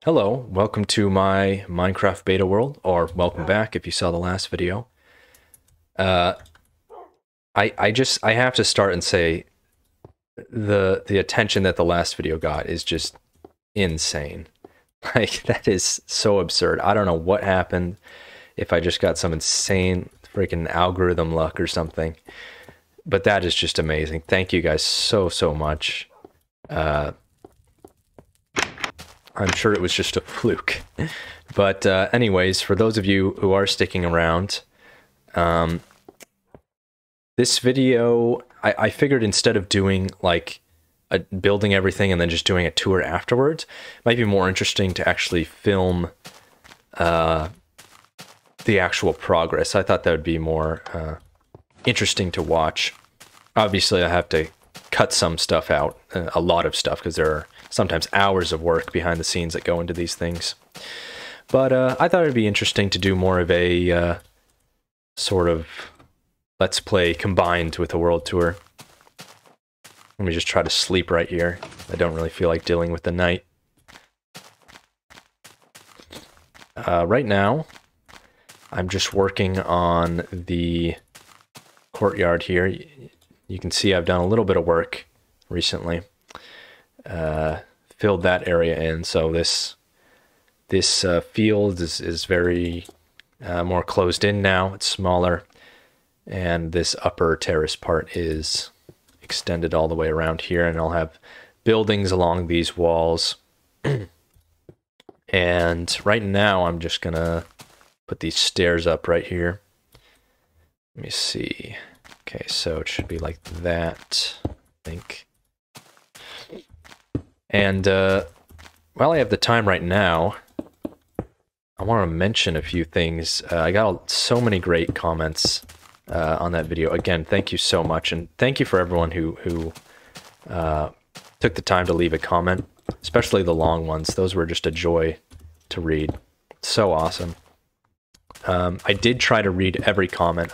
Hello, welcome to my Minecraft beta world, or welcome back if you saw the last video. Uh, I have to start and say the attention that the last video got is just insane. Like that is so absurd. I don't know what happened, if I just got some insane freaking algorithm luck or something. But that is just amazing. Thank you guys so much. I'm sure it was just a fluke. But anyways, for those of you who are sticking around, this video, I figured instead of doing like building everything and then just doing a tour afterwards, it might be more interesting to actually film the actual progress. I thought that would be more interesting to watch. Obviously, I have to cut some stuff out, a lot of stuff, because there are sometimes hours of work behind the scenes that go into these things. But I thought it'd be interesting to do more of a sort of let's play combined with a world tour. Let me just try to sleep right here. I don't really feel like dealing with the night. Right now, I'm just working on the courtyard here. You can see I've done a little bit of work recently. Filled that area in, so this field is very more closed in now. It's smaller, and this upper terrace part is extended all the way around here, and I'll have buildings along these walls. And right now I'm just gonna put these stairs up right here. Let me see. Okay, so it should be like that, I think. And while I have the time right now, I want to mention a few things. I got so many great comments on that video. Again, thank you so much, and thank you for everyone who took the time to leave a comment, especially the long ones. Those were just a joy to read. So awesome. I did try to read every comment.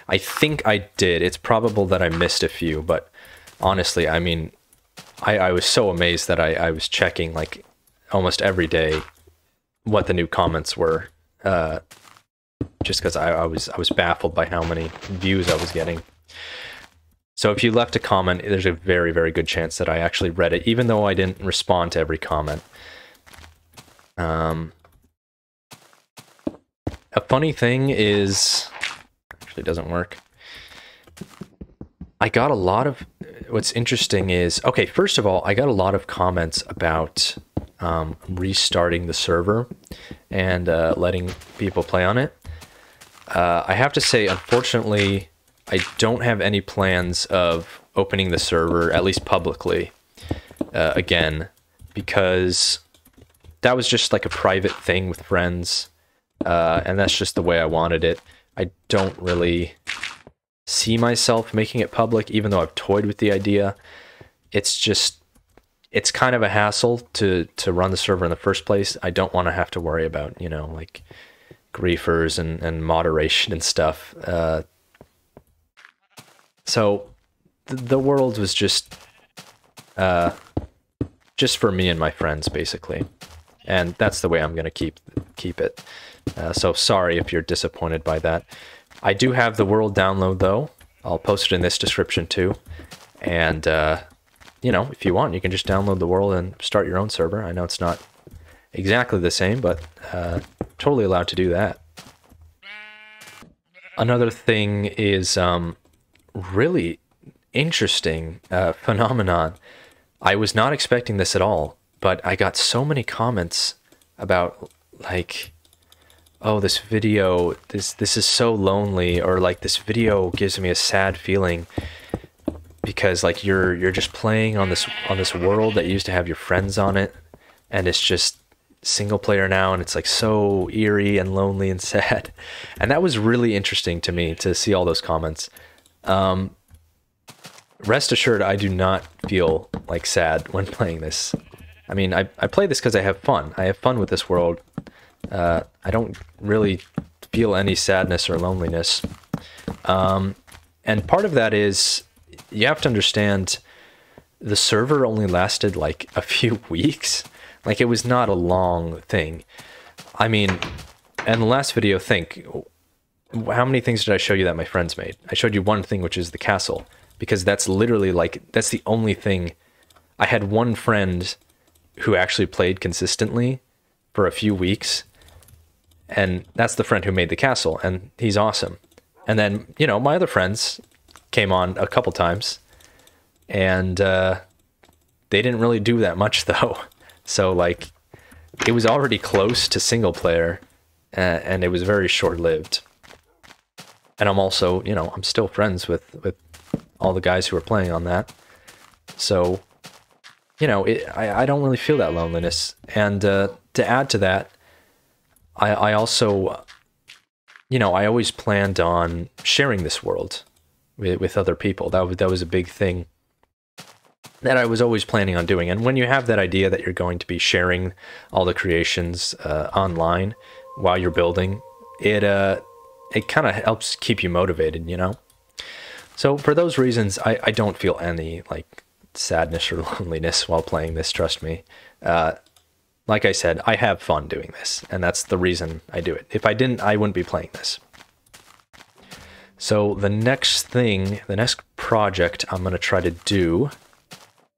I think I did. It's probable that I missed a few, but honestly, I mean, I was so amazed that I was checking like almost every day what the new comments were, just because I was baffled by how many views I was getting. So if you left a comment, there's a very good chance that I actually read it, even though I didn't respond to every comment. A funny thing is, actually it doesn't work. I got a lot of, what's interesting is, okay, first of all, I got a lot of comments about restarting the server and letting people play on it. I have to say, unfortunately, I don't have any plans of opening the server, at least publicly, again, because that was just like a private thing with friends, and that's just the way I wanted it. I don't really see myself making it public, even though I've toyed with the idea. It's kind of a hassle to run the server in the first place. I don't want to have to worry about, you know, like griefers and moderation and stuff. So the world was just for me and my friends, basically. And that's the way I'm going to keep it. So sorry if you're disappointed by that. I do have the world download, though. I'll post it in this description, too. And, you know, if you want, you can just download the world and start your own server. I know it's not exactly the same, but totally allowed to do that. Another thing is really interesting phenomenon. I was not expecting this at all, but I got so many comments about, like, oh, this video, this is so lonely, or like this video gives me a sad feeling because like you're just playing on this world that used to have your friends on it, and it's just single player now, and it's like so eerie and lonely and sad. And that was really interesting to me to see all those comments. Rest assured, I do not feel like sad when playing this. I mean, I play this because I have fun. I have fun with this world. I don't really feel any sadness or loneliness. And part of that is, you have to understand, the server only lasted like a few weeks. Like, it was not a long thing. I mean, in the last video, think, how many things did I show you that my friends made? I showed you one thing, which is the castle, because that's literally like, that's the only thing. I had one friend who actually played consistently for a few weeks, and that's the friend who made the castle, and he's awesome. And then, you know, my other friends came on a couple times, and they didn't really do that much, though. So, like, it was already close to single player, and it was very short-lived. And I'm also, you know, I'm still friends with all the guys who are playing on that. So, you know, I don't really feel that loneliness. And to add to that, I also, you know, I always planned on sharing this world with other people. That was a big thing that I was always planning on doing. And when you have that idea that you're going to be sharing all the creations online while you're building, it kind of helps keep you motivated, you know? So for those reasons, I don't feel any, like, sadness or loneliness while playing this, trust me. Like I said, I have fun doing this, and that's the reason I do it. If I didn't, I wouldn't be playing this. So the next thing, the next project I'm going to try to do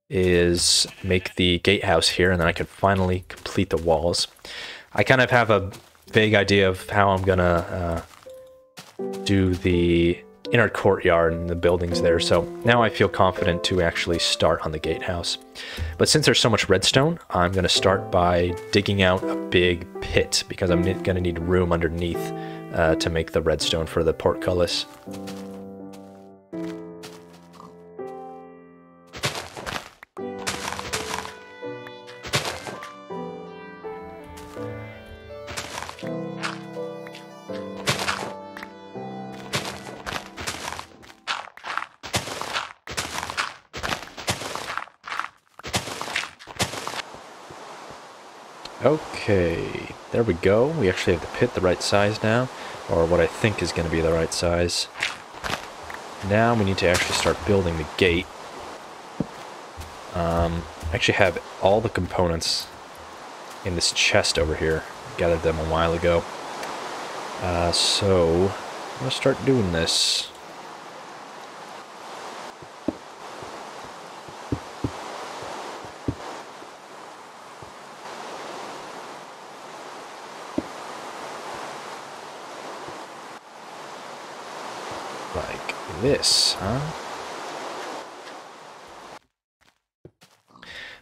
is make the gatehouse here, and then I can finally complete the walls. I kind of have a vague idea of how I'm going to do the inner courtyard and the buildings there, so now I feel confident to actually start on the gatehouse. But since there's so much redstone, I'm going to start by digging out a big pit, because I'm going to need room underneath to make the redstone for the portcullis. Okay, there we go. We actually have the pit the right size now, or what I think is going to be the right size. Now we need to actually start building the gate. I actually have all the components in this chest over here. Gathered them a while ago. So I'm going to start doing this. Like this, huh?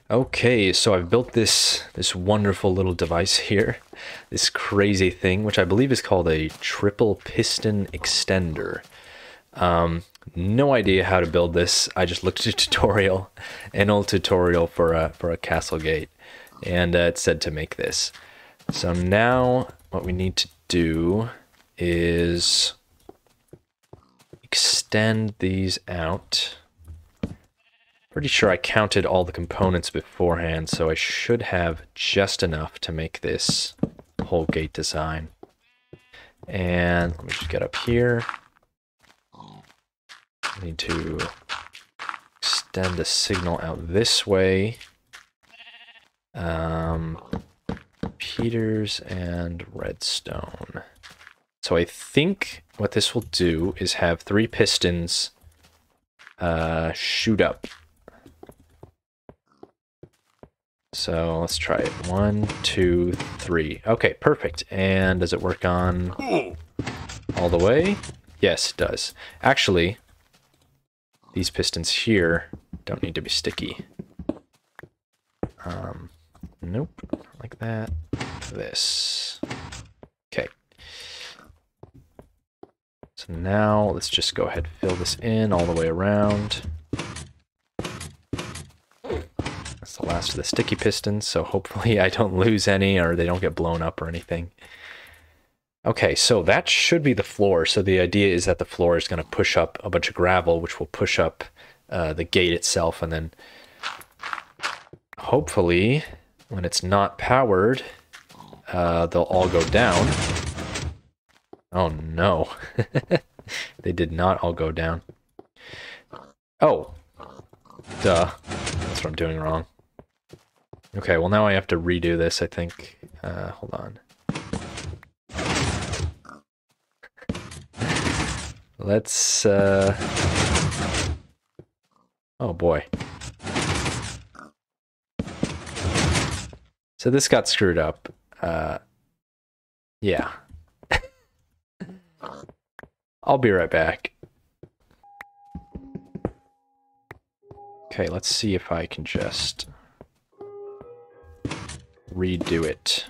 Okay, so I've built this wonderful little device here, this crazy thing, which I believe is called a triple piston extender. No idea how to build this. I just looked at a tutorial, an old tutorial for a castle gate, and it said to make this. So now what we need to do is extend these out. Pretty sure I counted all the components beforehand, so I should have just enough to make this whole gate design. And let me just get up here. I need to extend the signal out this way. Peters and redstone. So I think what this will do is have 3 pistons shoot up. So let's try it. 1, 2, 3. Okay, perfect. And does it work on all the way? Yes, it does. Actually, these pistons here don't need to be sticky. Nope, like that. This. Okay. So now let's just go ahead and fill this in all the way around. That's the last of the sticky pistons, so hopefully I don't lose any or they don't get blown up or anything. Okay, so that should be the floor. So the idea is that the floor is going to push up a bunch of gravel, which will push up the gate itself, and then hopefully when it's not powered, they'll all go down. Oh no. They did not all go down. Oh. Duh. That's what I'm doing wrong. Okay, well now I have to redo this, I think. Hold on. Let's, oh boy. So this got screwed up. Yeah. I'll be right back. Okay, let's see if I can just redo it.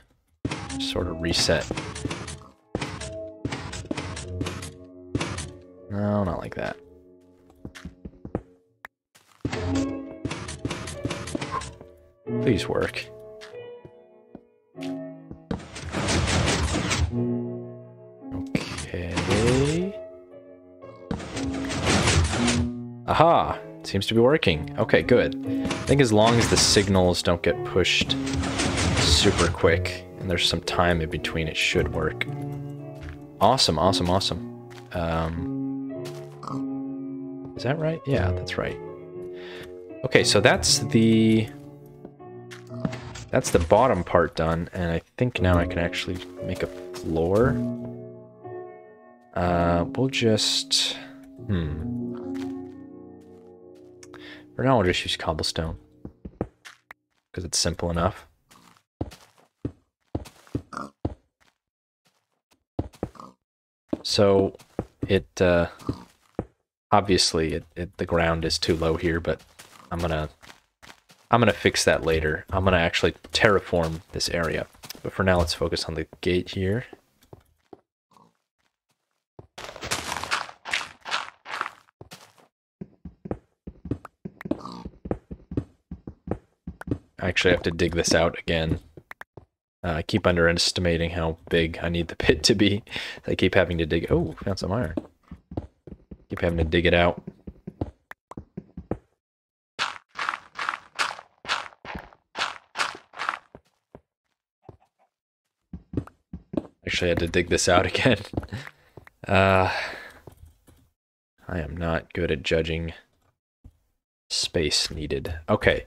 Sort of reset. No, not like that. Please work. Okay. Aha! Seems to be working. Okay, good. I think as long as the signals don't get pushed super quick and there's some time in between, it should work. Awesome, awesome, awesome. Is that right? Yeah, that's right. Okay, so that's the bottom part done, and I think now I can actually make a floor. We'll just... For now, we'll just use cobblestone, because it's simple enough. So, it, obviously, the ground is too low here, but I'm gonna fix that later. I'm gonna actually terraform this area. But for now, let's focus on the gate here. I actually have to dig this out again. I keep underestimating how big I need the pit to be. I keep having to dig... Oh, found some iron. Keep having to dig it out. Actually, I had to dig this out again. I am not good at judging space needed. Okay,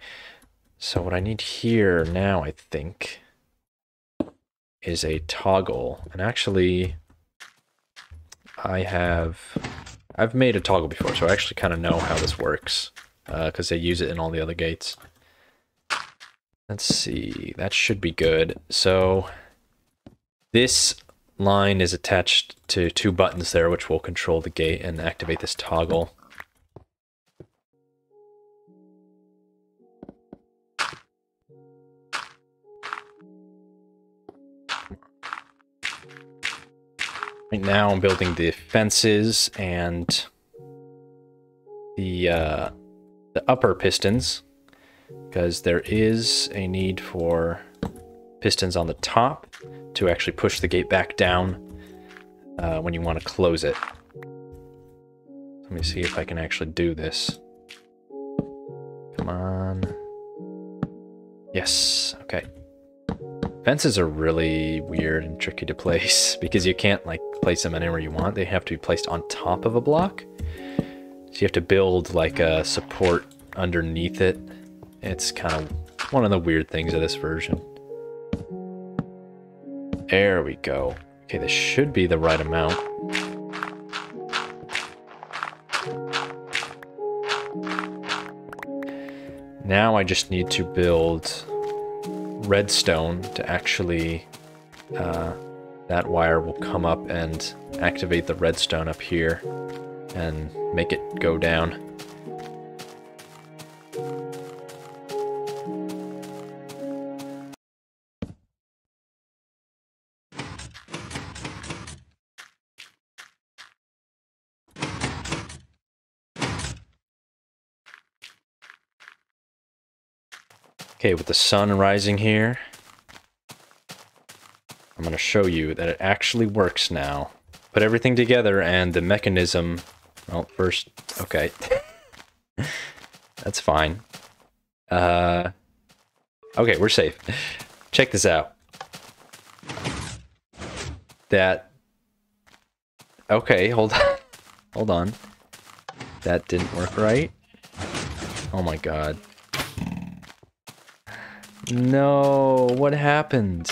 so what I need here now, I think, is a toggle. And actually, I've made a toggle before, so I actually kind of know how this works, because they use it in all the other gates. Let's see, that should be good. So this line is attached to two buttons there, which will control the gate and activate this toggle. Right now I'm building the fences and the upper pistons, because there is a need for pistons on the top to actually push the gate back down when you want to close it. Let me see if I can actually do this. Come on. Yes, okay. Fences are really weird and tricky to place because you can't like place them anywhere you want. They have to be placed on top of a block. So you have to build like a support underneath it. It's kind of one of the weird things of this version. There we go. Okay, this should be the right amount. Now I just need to build redstone to actually, that wire will come up and activate the redstone up here and make it go down. Okay, with the sun rising here, I'm going to show you that it actually works now. Put everything together and the mechanism... Well, first... Okay. That's fine. Okay, we're safe. Check this out. That... Okay, hold on. Hold on. That didn't work right. Oh my god. No, what happened?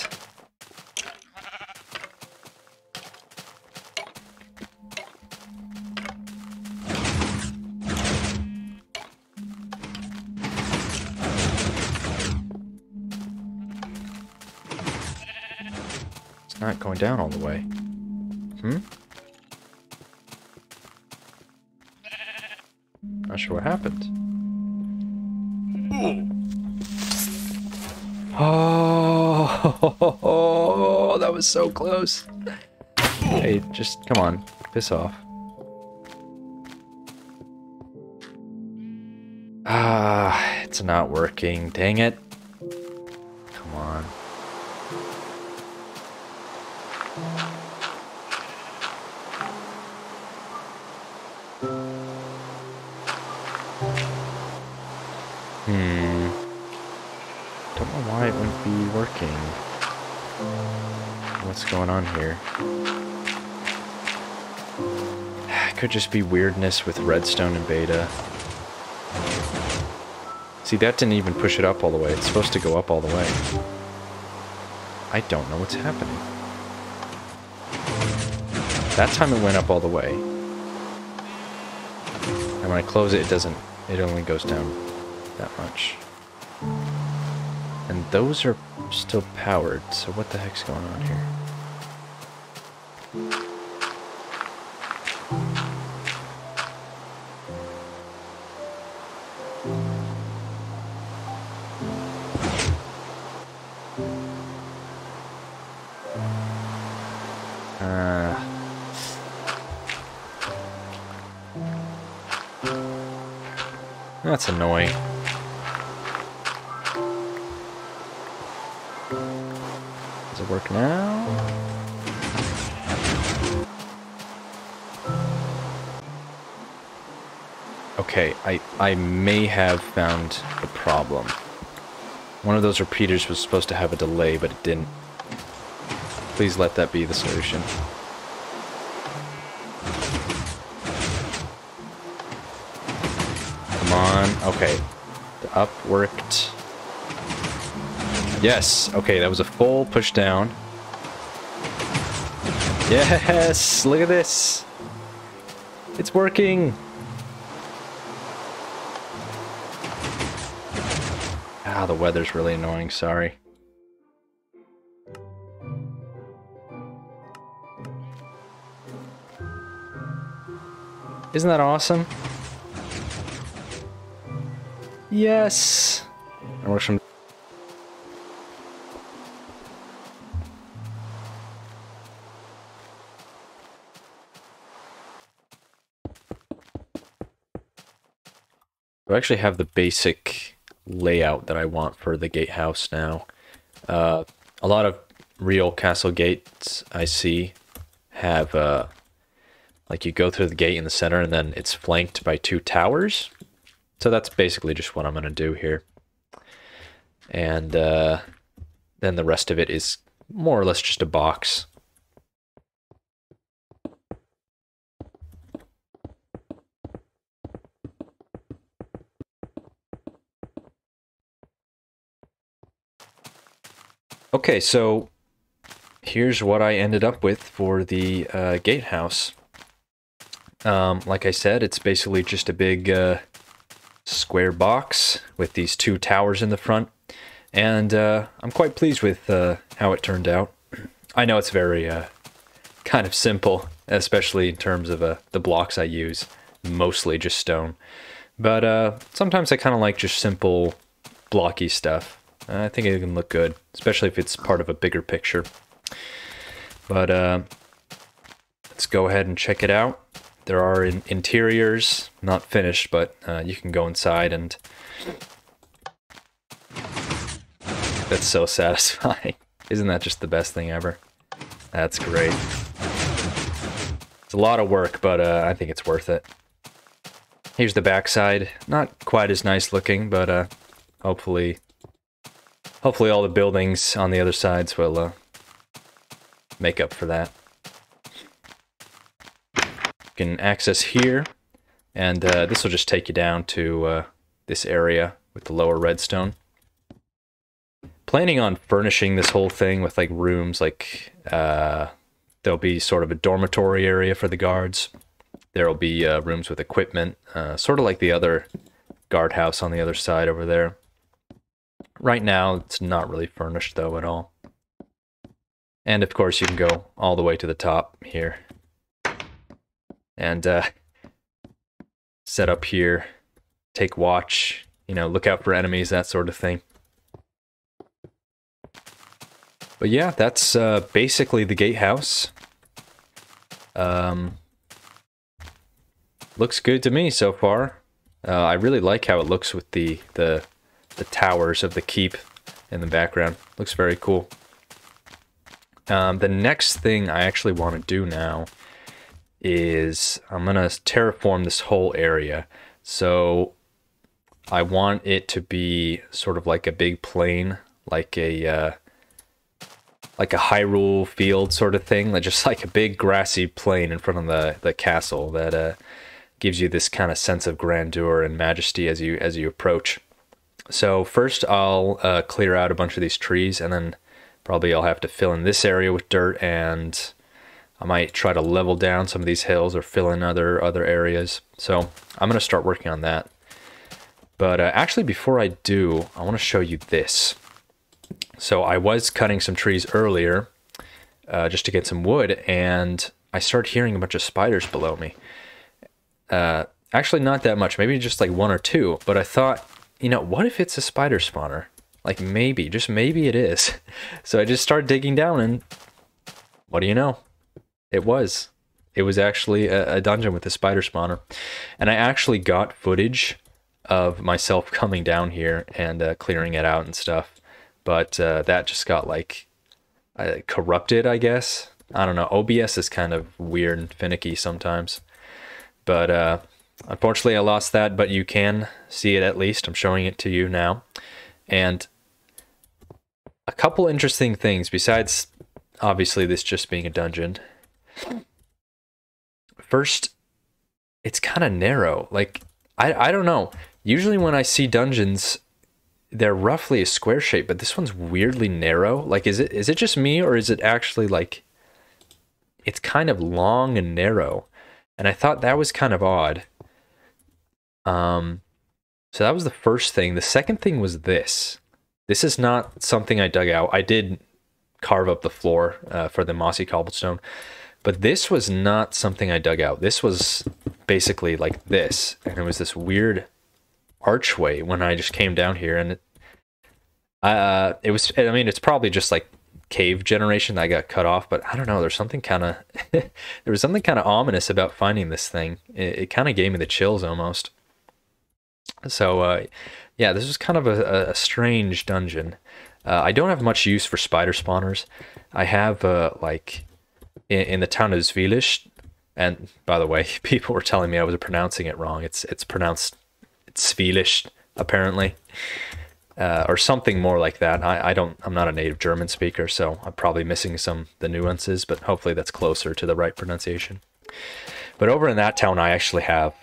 It's not going down all the way. Hmm? Not sure what happened. Oh, that was so close. Hey, just come on, piss off. Ah, it's not working. Dang it. Come on. Don't know why it wouldn't be working. What's going on here? It could just be weirdness with redstone and beta. See, that didn't even push it up all the way. It's supposed to go up all the way. I don't know what's happening. That time it went up all the way. And when I close it, it only goes down that much. And those are still powered, so what the heck's going on here? That's annoying. Does it work now? Okay, I may have found the problem. One of those repeaters was supposed to have a delay, but it didn't. Please let that be the solution. Come on. Okay. The up worked. Yes. Okay, that was a full push down. Yes! Look at this! It's working! Ah, the weather's really annoying, sorry. Isn't that awesome? Yes! It works from... I actually have the basic layout that I want for the gatehouse now. A lot of real castle gates I see have, like you go through the gate in the center and then it's flanked by two towers. So that's basically just what I'm going to do here. And then the rest of it is more or less just a box. Okay, so here's what I ended up with for the gatehouse. Like I said, it's basically just a big square box with these two towers in the front, and I'm quite pleased with how it turned out. I know it's very kind of simple, especially in terms of the blocks I use, mostly just stone. But sometimes I kind of like just simple, blocky stuff. I think it can look good, especially if it's part of a bigger picture. But let's go ahead and check it out. There are interiors, not finished, but you can go inside, and that's so satisfying. Isn't that just the best thing ever? That's great. It's a lot of work, but I think it's worth it. Here's the backside. Not quite as nice looking, but hopefully all the buildings on the other sides will make up for that. You can access here, and this will just take you down to this area with the lower redstone. planning on furnishing this whole thing with like rooms, like there'll be sort of a dormitory area for the guards. There'll be rooms with equipment, sort of like the other guardhouse on the other side over there. Right now, it's not really furnished though at all. And of course, you can go all the way to the top here. And set up here, take watch, you know, look out for enemies, that sort of thing. But yeah, that's basically the gatehouse. Looks good to me so far. I really like how it looks with the towers of the keep in the background. Looks very cool. The next thing I actually want to do now is I'm going to terraform this whole area. So I want it to be sort of like a big plain, like a Hyrule field sort of thing, like just like a big grassy plain in front of the castle that gives you this kind of sense of grandeur and majesty as you approach. So first I'll clear out a bunch of these trees, and then probably I'll have to fill in this area with dirt, and I might try to level down some of these hills or fill in other areas. So I'm going to start working on that. But actually, before I do, I want to show you this. So I was cutting some trees earlier just to get some wood, and I started hearing a bunch of spiders below me. Actually, not that much, maybe just like one or two, but I thought, you know, what if it's a spider spawner? Like maybe, just maybe it is. So I just started digging down, and what do you know? It was actually a dungeon with a spider spawner. And I actually got footage of myself coming down here and clearing it out and stuff. But that just got like corrupted, I guess. I don't know. OBS is kind of weird and finicky sometimes. But unfortunately I lost that, but you can see it at least. I'm showing it to you now. And a couple interesting things besides obviously this just being a dungeon. First, it's kind of narrow. Like, I don't know. Usually when I see dungeons, they're roughly a square shape, but this one's weirdly narrow. Like, is it just me, or is it actually like, it's kind of long and narrow? And I thought that was kind of odd. So that was the first thing. The second thing was this. This is not something I dug out. I did carve up the floor for the mossy cobblestone, but this was not something I dug out. This was basically like this, and it was this weird archway when I just came down here, and it was, I mean, it's probably just like cave generation that got cut off, but I don't know, there's something kind of there was something kind of ominous about finding this thing. It kind of gave me the chills almost. So yeah, this was kind of a strange dungeon. I don't have much use for spider spawners. I have like in the town of Zvilish, and by the way, people were telling me I was pronouncing it wrong. It's pronounced Zvilish apparently, or something more like that. I'm not a native German speaker, so I'm probably missing the nuances, but hopefully that's closer to the right pronunciation. But over in that town, I actually have,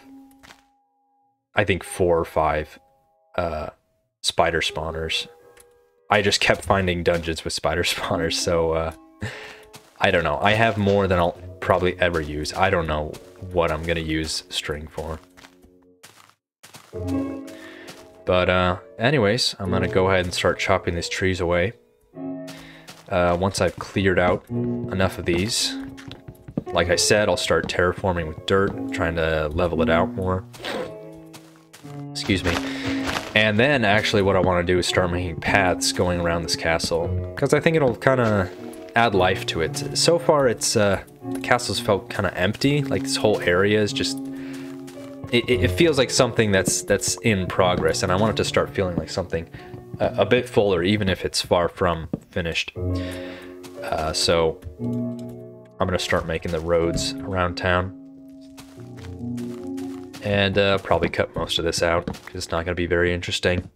I think, 4 or 5 spider spawners. I just kept finding dungeons with spider spawners, so I don't know. I have more than I'll probably ever use. I don't know what I'm gonna use string for. But anyways, I'm gonna go ahead and start chopping these trees away. Once I've cleared out enough of these, like I said, I'll start terraforming with dirt, trying to level it out more. Excuse me. And then actually what I want to do is start making paths going around this castle, because I think it'll kind of add life to it. So far it's the castle's felt kind of empty. Like this whole area is just, it feels like something that's in progress, and I want it to start feeling like something a bit fuller, even if it's far from finished. So I'm gonna start making the roads around town, and probably cut most of this out because it's not gonna be very interesting.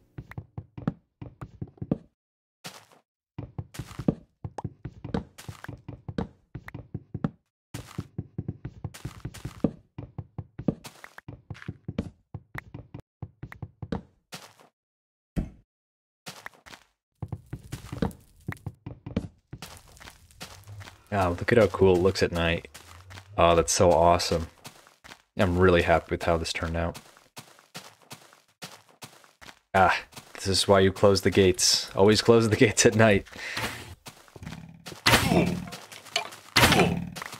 Oh, look at how cool it looks at night. Oh, that's so awesome. I'm really happy with how this turned out. Ah, this is why you close the gates. Always close the gates at night.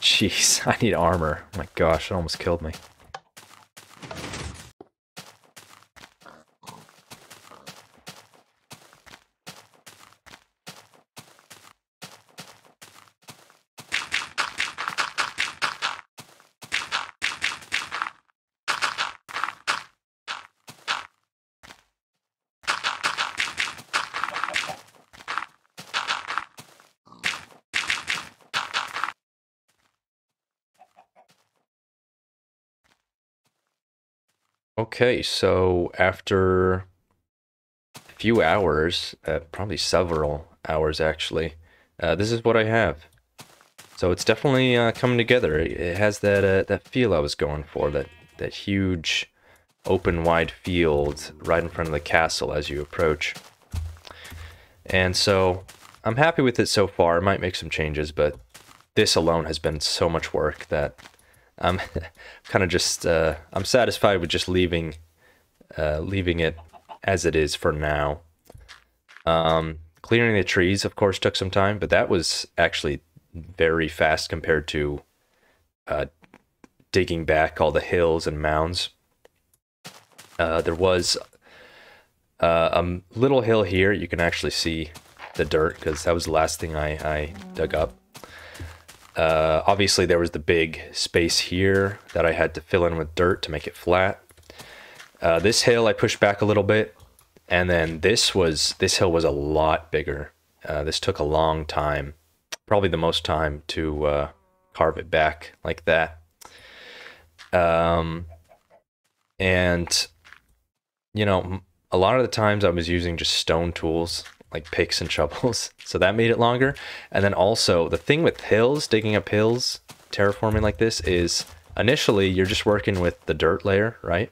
Jeez, I need armor. Oh my gosh, it almost killed me. Okay, so after a few hours, probably several hours actually, this is what I have. So it's definitely coming together. It has that feel I was going for, that huge, open, wide field right in front of the castle as you approach. And so I'm happy with it so far. I might make some changes, but this alone has been so much work that I'm kind of just I'm satisfied with just leaving it as it is for now. Clearing the trees, of course, took some time, but that was actually very fast compared to digging back all the hills and mounds. There was a little hill here. You can actually see the dirt because that was the last thing I dug up. Obviously, there was the big space here that I had to fill in with dirt to make it flat. This hill I pushed back a little bit, and then this hill was a lot bigger. This took a long time, probably the most time to carve it back like that. And you know, a lot of the times I was using just stone tools like picks and shovels, so that made it longer. And then also the thing with hills, digging up hills, terraforming like this is initially you're just working with the dirt layer, right?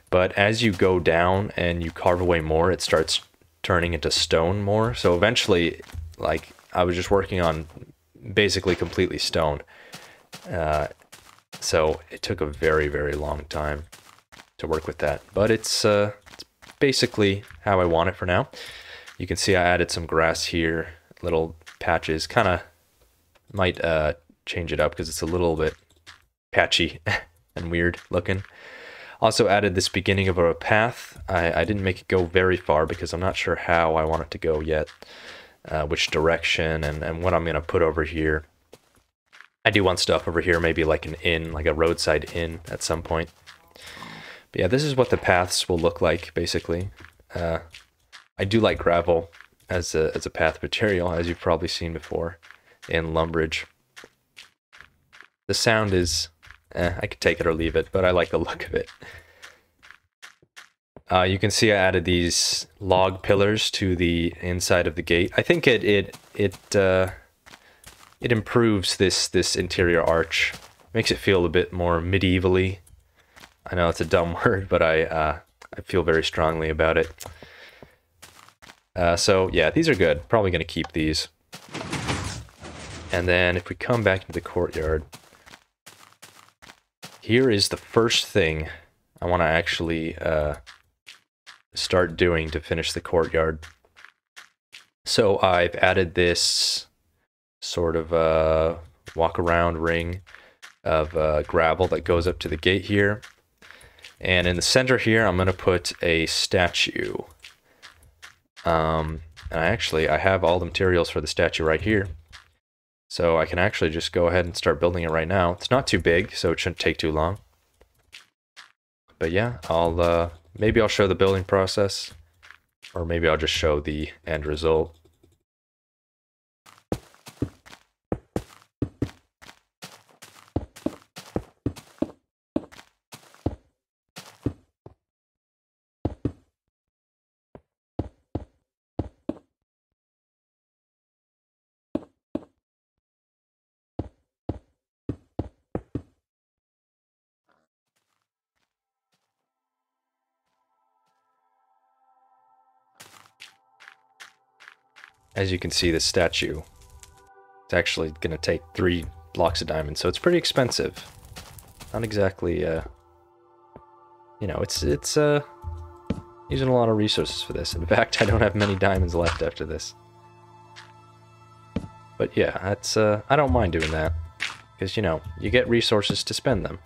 But as you go down and you carve away more, it starts turning into stone more. So eventually, like, I was just working on basically completely stone. So it took a very, very long time to work with that. But it's basically how I want it for now. You can see I added some grass here, little patches. Kind of might change it up because it's a little bit patchy and weird looking. Also added this beginning of a path. I didn't make it go very far because I'm not sure how I want it to go yet, which direction and what I'm going to put over here. I do want stuff over here, maybe like an inn, like a roadside inn at some point. But yeah, this is what the paths will look like, basically. I do like gravel as a path material, as you've probably seen before in Lumbridge. The sound is, I could take it or leave it, but I like the look of it. You can see I added these log pillars to the inside of the gate. I think it improves this interior arch, makes it feel a bit more medievally. I know it's a dumb word, but I feel very strongly about it. So yeah, these are good. Probably going to keep these. And then if we come back into the courtyard, here is the first thing I want to actually start doing to finish the courtyard. So I've added this sort of walk around ring of gravel that goes up to the gate here. And in the center here, I'm going to put a statue. And I have all the materials for the statue right here. So I can actually just go ahead and start building it right now. It's not too big, so it shouldn't take too long. But yeah, maybe I'll show the building process, or maybe I'll just show the end result. As you can see, the statue It's actually going to take 3 blocks of diamonds, so it's pretty expensive. Not exactly, you know, it's using a lot of resources for this. In fact, I don't have many diamonds left after this. But yeah, that's, I don't mind doing that. Because, you know, you get resources to spend them.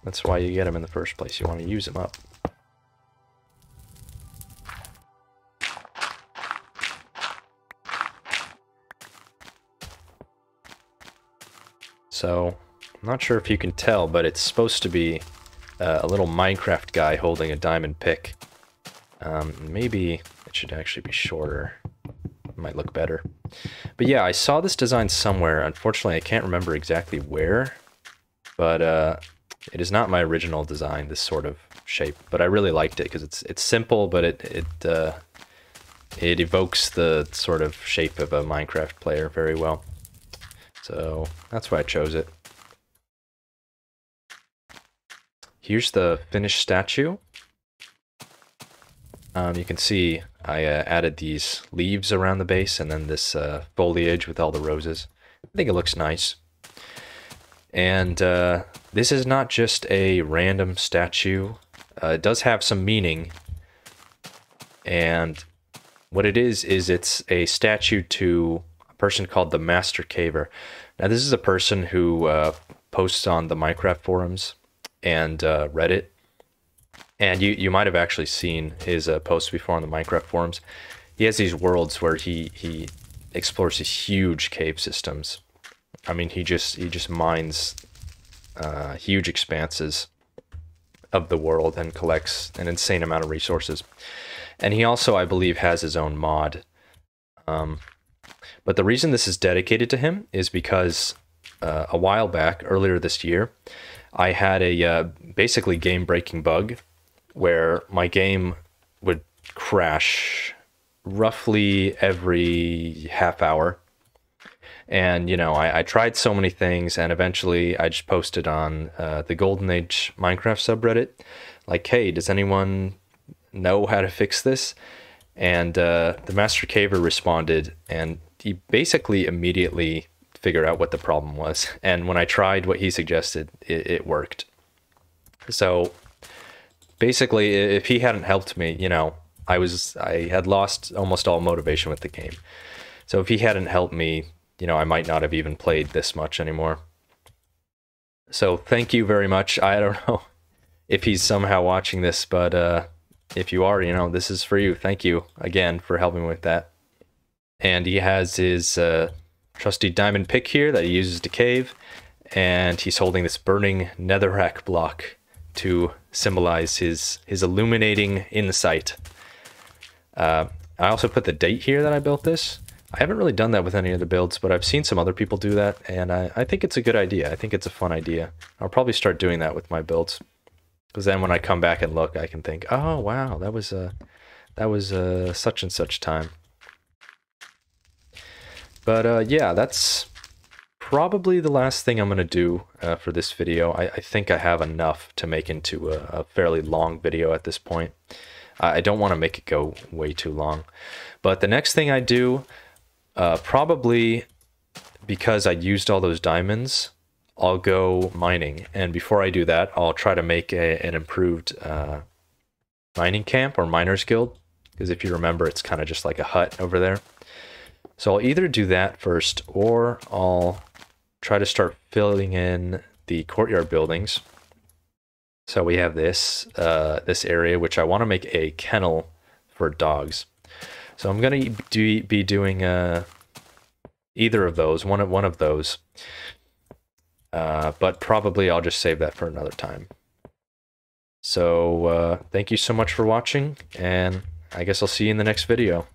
That's why you get them in the first place. You want to use them up. So, I'm not sure if you can tell, but it's supposed to be a little Minecraft guy holding a diamond pick. Maybe it should actually be shorter. It might look better. But yeah, I saw this design somewhere. Unfortunately, I can't remember exactly where. But it is not my original design, this sort of shape. But I really liked it because it's simple, but it evokes the sort of shape of a Minecraft player very well. So that's why I chose it. Here's the finished statue. You can see I added these leaves around the base and then this foliage with all the roses. I think it looks nice. And this is not just a random statue. It does have some meaning. And what it is it's a statue to a person called the Master Caver. Now this is a person who posts on the Minecraft forums and Reddit. And you might have actually seen his posts before on the Minecraft forums. He has these worlds where he explores these huge cave systems. I mean, he just mines huge expanses of the world and collects an insane amount of resources. And he also, I believe, has his own mod. But the reason this is dedicated to him is because a while back, earlier this year, I had a basically game-breaking bug where my game would crash roughly every half hour. And, you know, I tried so many things, and eventually I just posted on the Golden Age Minecraft subreddit, like, hey, does anyone know how to fix this? And the Master Caver responded, and he basically immediately figured out what the problem was. And when I tried what he suggested, it worked. So basically, if he hadn't helped me, you know, I had lost almost all motivation with the game. So if he hadn't helped me, you know, I might not have even played this much anymore. So thank you very much. I don't know if he's somehow watching this, but if you are, you know, this is for you. Thank you again for helping me with that. And he has his trusty diamond pick here that he uses to cave, and he's holding this burning netherrack block to symbolize his illuminating insight. I also put the date here that I built this. I haven't really done that with any of the builds, but I've seen some other people do that, and I think it's a good idea. I think it's a fun idea. I'll probably start doing that with my builds, because then when I come back and look, I can think, oh wow, that was such and such time. But yeah, that's probably the last thing I'm going to do for this video. I think I have enough to make into a fairly long video at this point. I don't want to make it go way too long. But the next thing I do, probably because I used all those diamonds, I'll go mining. And before I do that, I'll try to make an improved mining camp or miners guild. Because if you remember, it's kind of just like a hut over there. So I'll either do that first, or I'll try to start filling in the courtyard buildings. So we have this this area, which I want to make a kennel for dogs. So I'm going to be doing either of those, one of those. But probably I'll just save that for another time. So thank you so much for watching, and I guess I'll see you in the next video.